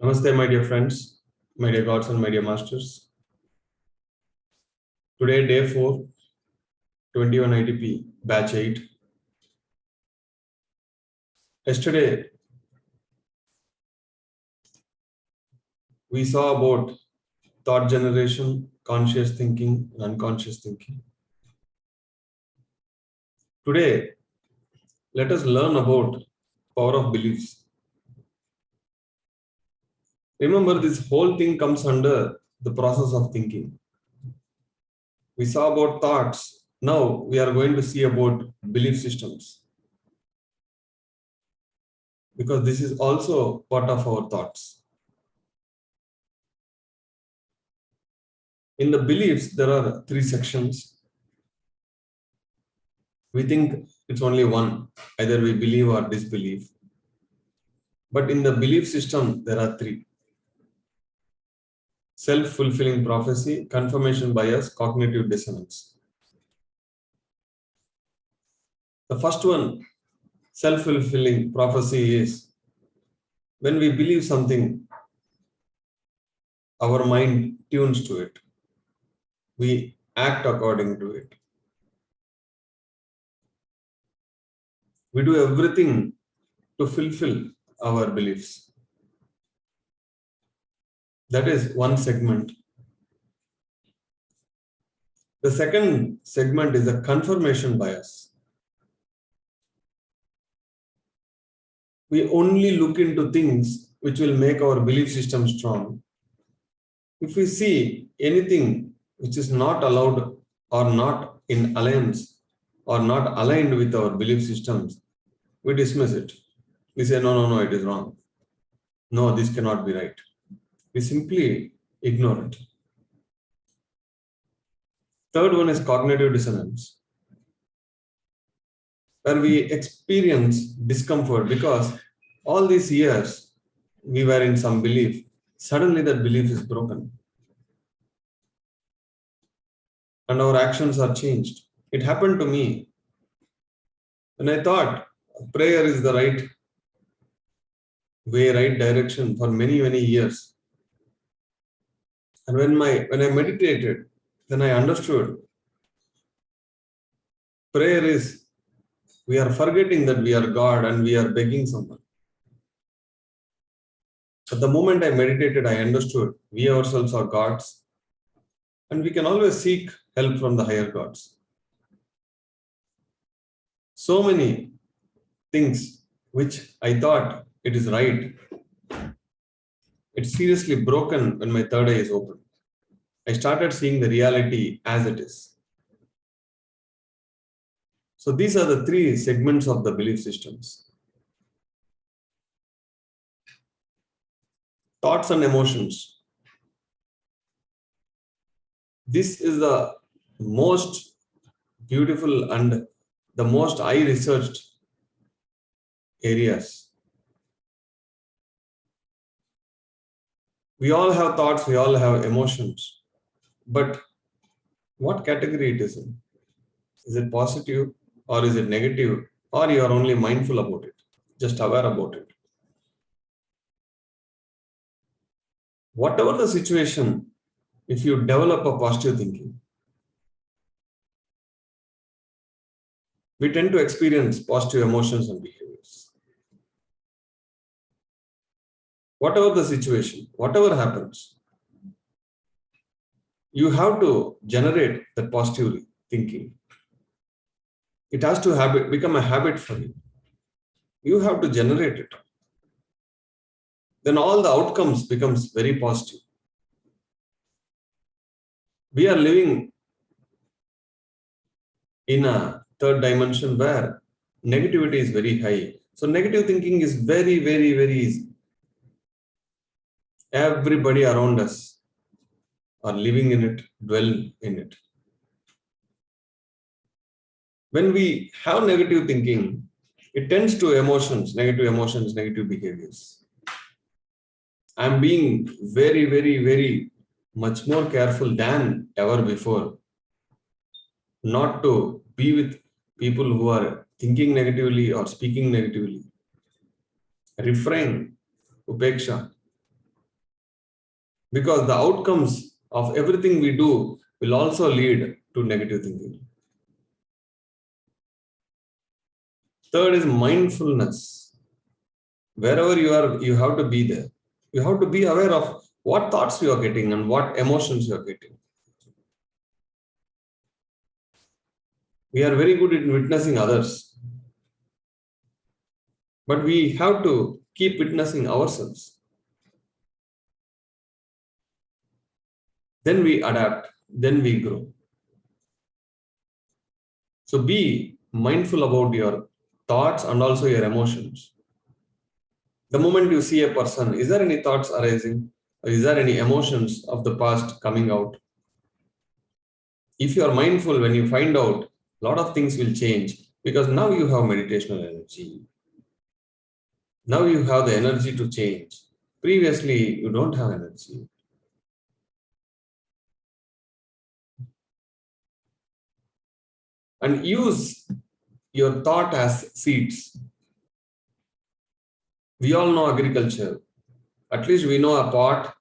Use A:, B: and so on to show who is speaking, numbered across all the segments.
A: Namaste, my dear friends, my dear gods and my dear masters. Today, day 4, 21 ITP, batch 8. Yesterday, we saw about thought generation, conscious thinking, and unconscious thinking. Today, let us learn about power of beliefs. Remember, this whole thing comes under the process of thinking. We saw about thoughts. Now, we are going to see about belief systems. Because this is also part of our thoughts. In the beliefs, there are 3 sections. We think it's only one, either we believe or disbelieve. But in the belief system, there are 3. Self-fulfilling prophecy, confirmation bias, cognitive dissonance. The first one, self-fulfilling prophecy, is when we believe something, our mind tunes to it. We act according to it. We do everything to fulfill our beliefs. That is one segment. The second segment is a confirmation bias. We only look into things which will make our belief system strong. If we see anything which is not allowed or not in alliance or not aligned with our belief systems, we dismiss it. We say, no, it is wrong. No, this cannot be right. We simply ignore it. Third one is cognitive dissonance, where we experience discomfort because all these years we were in some belief. Suddenly that belief is broken. And our actions are changed. It happened to me. And I thought prayer is the right way, right direction for many, many years. And when I meditated, then I understood prayer is, we are forgetting that we are God and we are begging someone. At the moment I meditated, I understood we ourselves are gods and we can always seek help from the higher gods. So many things which I thought it is right, it's seriously broken when my third eye is open. I started seeing the reality as it is. So these are the 3 segments of the belief systems. Thoughts and emotions. This is the most beautiful and the most I researched areas. We all have thoughts, we all have emotions, but what category it is in? Is it positive or is it negative, or you are only mindful about it, just aware about it? Whatever the situation, if you develop a positive thinking, we tend to experience positive emotions and behaviors. Whatever the situation, whatever happens, you have to generate that positive thinking. It has to become a habit for you. You have to generate it. Then all the outcomes becomes very positive. We are living in a third dimension where negativity is very high. So negative thinking is very, very, very easy. Everybody around us are living in it, dwell in it. When we have negative thinking, it tends to emotions, negative behaviors. I'm being very, very, very much more careful than ever before not to be with people who are thinking negatively or speaking negatively. Refrain, upeksha. because the outcomes of everything we do will also lead to negative thinking. Third is mindfulness. Wherever you are, you have to be there. You have to be aware of what thoughts you are getting and what emotions you are getting. We are very good in witnessing others, but we have to keep witnessing ourselves. Then we adapt, then we grow. So be mindful about your thoughts and also your emotions. The moment you see a person, is there any thoughts arising? Or is there any emotions of the past coming out? If you are mindful, when you find out, a lot of things will change because now you have meditational energy. Now you have the energy to change. Previously, you don't have energy. And use your thought as seeds. We all know agriculture. At least we know a pot,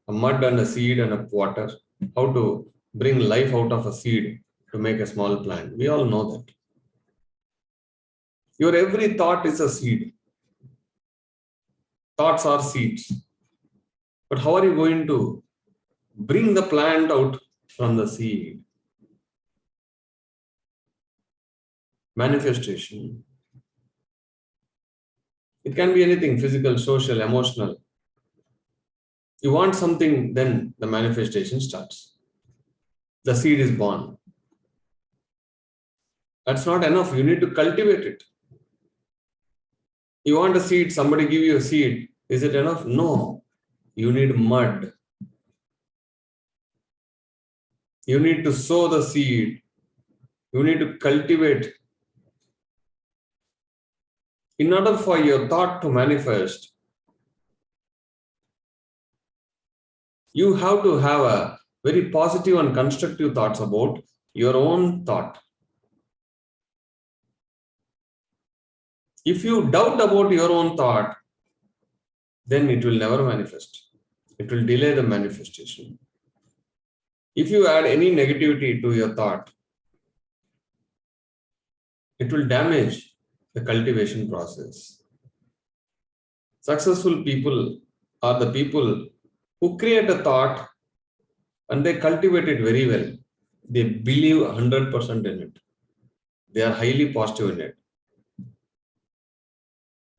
A: a mud and a seed and a water, how to bring life out of a seed to make a small plant. We all know that. Your every thought is a seed. Thoughts are seeds. But how are you going to bring the plant out from the seed? Manifestation. It can be anything: physical, social, emotional. You want something, then the manifestation starts. The seed is born. That's not enough. You need to cultivate it. You want a seed, somebody give you a seed. Is it enough? No. You need mud. You need to sow the seed. You need to cultivate. In order for your thought to manifest, you have to have a very positive and constructive thoughts about your own thought. If you doubt about your own thought, then it will never manifest. It will delay the manifestation. If you add any negativity to your thought, it will damage the cultivation process. Successful people are the people who create a thought and they cultivate it very well. They believe 100% in it. They are highly positive in it.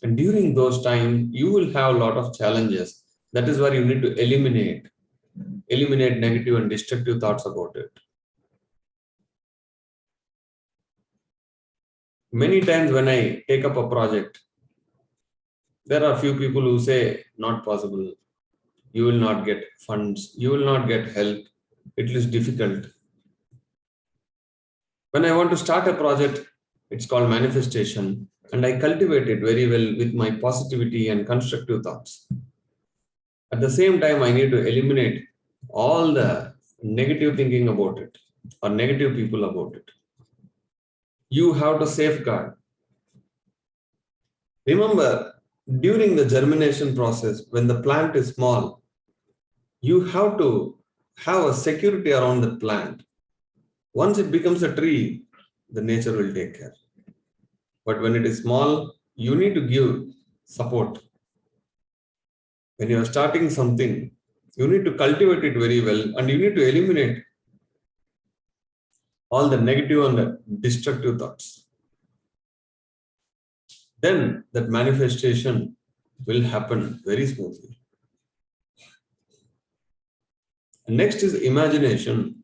A: And during those times, you will have a lot of challenges. That is where you need to eliminate negative and destructive thoughts about it. Many times when I take up a project, there are few people who say, not possible. You will not get funds. You will not get help. It is difficult. When I want to start a project, it's called manifestation, and I cultivate it very well with my positivity and constructive thoughts. At the same time, I need to eliminate all the negative thinking about it or negative people about it. You have to safeguard. Remember, during the germination process, when the plant is small, you have to have a security around the plant. Once it becomes a tree, the nature will take care. But when it is small, you need to give support. When you are starting something, you need to cultivate it very well and you need to eliminate all the negative and the destructive thoughts. Then that manifestation will happen very smoothly. Next is imagination.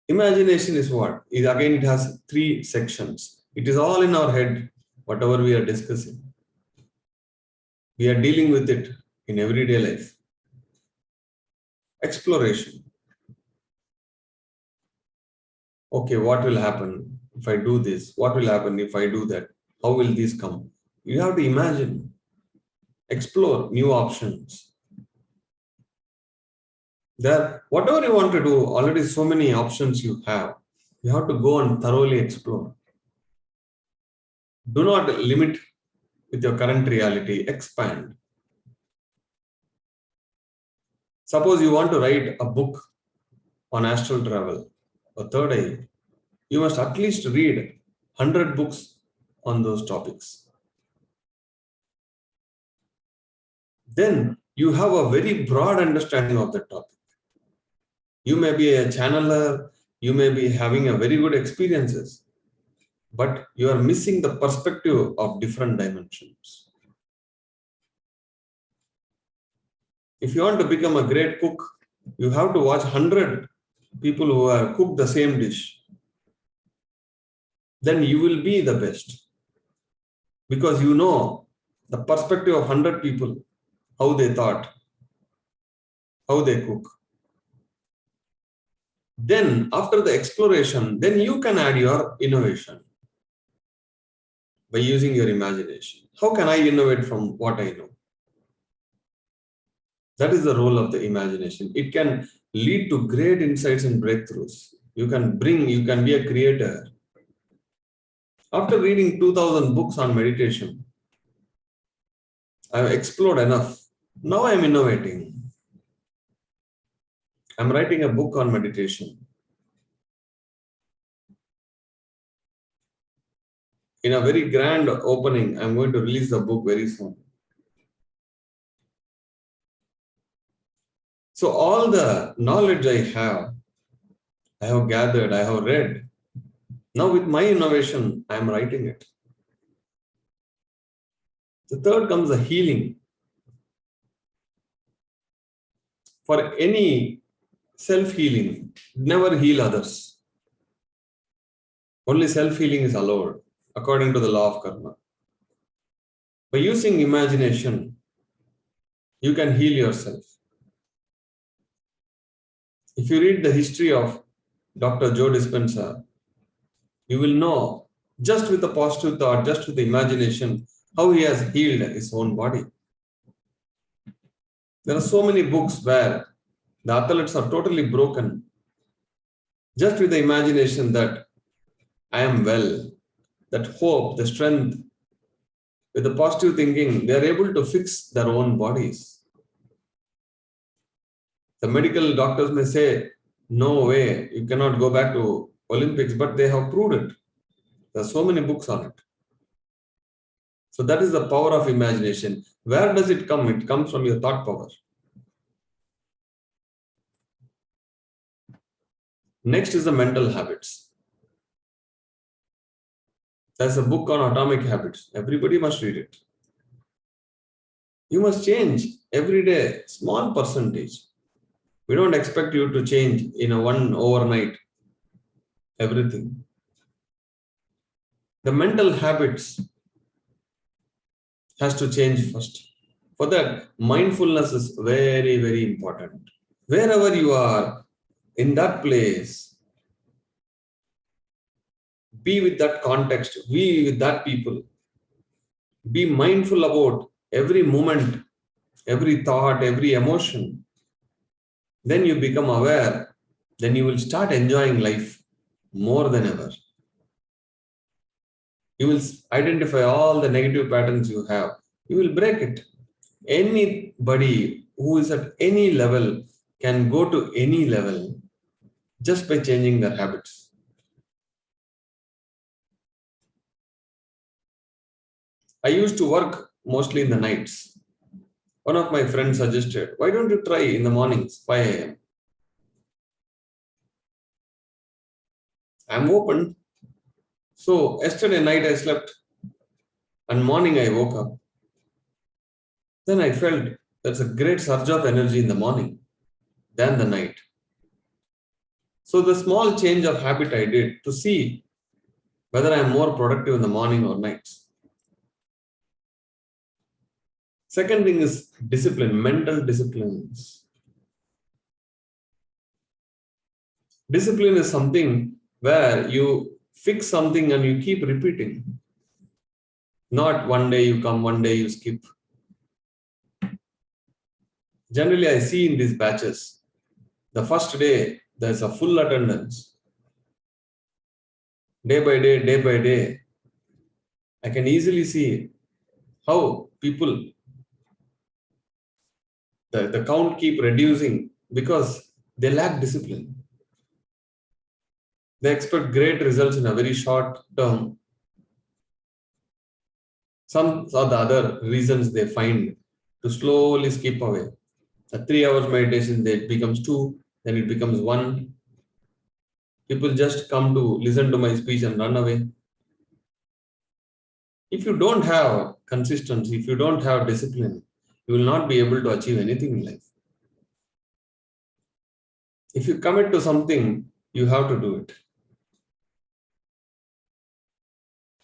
A: Imagination is what? Again, it has three sections. It is all in our head, whatever we are discussing. We are dealing with it in everyday life. Exploration. Okay, what will happen if I do this? What will happen if I do that? How will this come? You have to imagine. Explore new options. There, whatever you want to do, already so many options you have. You have to go and thoroughly explore. Do not limit with your current reality. Expand. Suppose you want to write a book on astral travel or third eye, you must at least read 100 books on those topics. Then you have a very broad understanding of the topic. You may be a channeler, you may be having a very good experiences, but you are missing the perspective of different dimensions. If you want to become a great cook, you have to watch 100 people who have cooked the same dish. Then you will be the best. Because you know the perspective of 100 people, how they thought, how they cook. Then after the exploration, then you can add your innovation by using your imagination. How can I innovate from what I know? That is the role of the imagination. It can lead to great insights and breakthroughs. You can be a creator. After reading 2000 books on meditation, I have explored enough. Now I am innovating. I'm writing a book on meditation. In a very grand opening, I'm going to release the book very soon. So all the knowledge I have gathered, I have read. Now with my innovation, I am writing it. The third comes the healing. For any self-healing, never heal others. Only self-healing is allowed according to the law of karma. By using imagination, you can heal yourself. If you read the history of Dr. Joe Dispenza, you will know just with a positive thought, just with the imagination, how he has healed his own body. There are so many books where the athletes are totally broken just with the imagination that I am well, that hope, the strength, with the positive thinking, they are able to fix their own bodies. The medical doctors may say, no way, you cannot go back to Olympics, but they have proved it. There are so many books on it. So that is the power of imagination. Where does it come? It comes from your thought power. Next is the mental habits. There's a book on atomic habits. Everybody must read it. You must change every day, small percentage. We don't expect you to change in a one overnight everything. The mental habits has to change first. For that, mindfulness is very, very important. Wherever you are, in that place, be with that context, be with that people. Be mindful about every moment, every thought, every emotion. Then you become aware. Then you will start enjoying life more than ever. You will identify all the negative patterns you have. You will break it. Anybody who is at any level can go to any level just by changing their habits. I used to work mostly in the nights. One of my friends suggested, why don't you try in the mornings, 5 a.m. I'm open. So yesterday night I slept and morning I woke up. Then I felt there's a great surge of energy in the morning than the night. So the small change of habit I did to see whether I'm more productive in the morning or nights. Second thing is discipline, mental disciplines. Discipline is something where you fix something and you keep repeating. Not one day you come, one day you skip. Generally, I see in these batches, the first day, there's a full attendance. Day by day, I can easily see how people The count keep reducing because they lack discipline. They expect great results in a very short term. Some are the other reasons they find to slowly skip away. A 3 hours meditation, then it becomes 2, then it becomes 1. People just come to listen to my speech and run away. If you don't have consistency, if you don't have discipline, you will not be able to achieve anything in life. If you commit to something, you have to do it.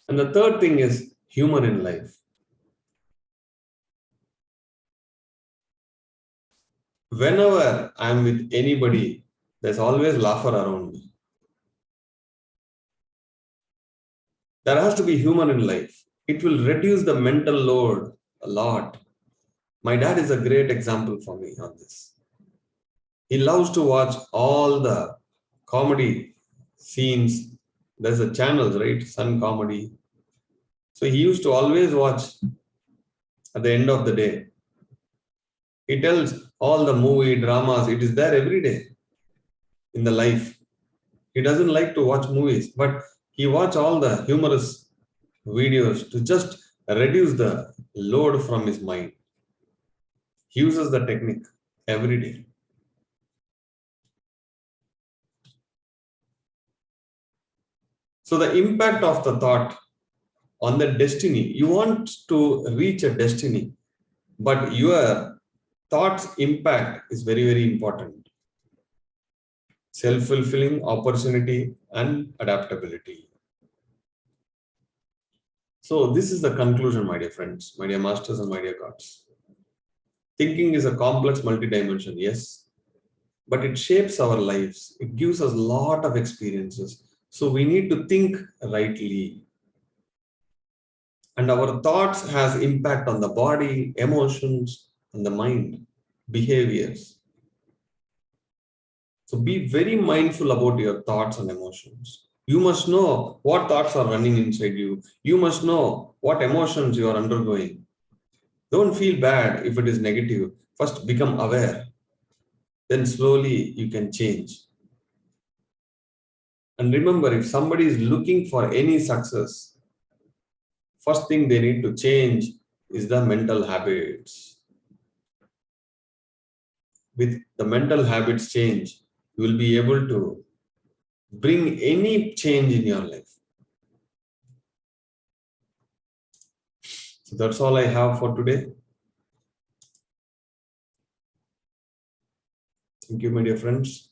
A: And the third thing is humor in life. Whenever I'm with anybody, there's always laughter around me. There has to be humor in life. It will reduce the mental load a lot. My dad is a great example for me on this. He loves to watch all the comedy scenes. There's a channel, right? Sun Comedy. So he used to always watch at the end of the day. He tells all the movie dramas, it is there every day in the life. He doesn't like to watch movies, but he watch all the humorous videos to just reduce the load from his mind. He uses the technique every day. So the impact of the thought on the destiny, you want to reach a destiny, but your thoughts impact is very, very important. Self-fulfilling opportunity and adaptability. So this is the conclusion, my dear friends, my dear masters and my dear gods. Thinking is a complex multi-dimension, yes, but it shapes our lives. It gives us a lot of experiences. So we need to think rightly. And our thoughts has impact on the body, emotions, and the mind, behaviors. So be very mindful about your thoughts and emotions. You must know what thoughts are running inside you. You must know what emotions you are undergoing. Don't feel bad if it is negative. First, become aware. Then slowly you can change. And remember, if somebody is looking for any success, first thing they need to change is the mental habits. With the mental habits change, you will be able to bring any change in your life. So that's all I have for today. Thank you, my dear friends.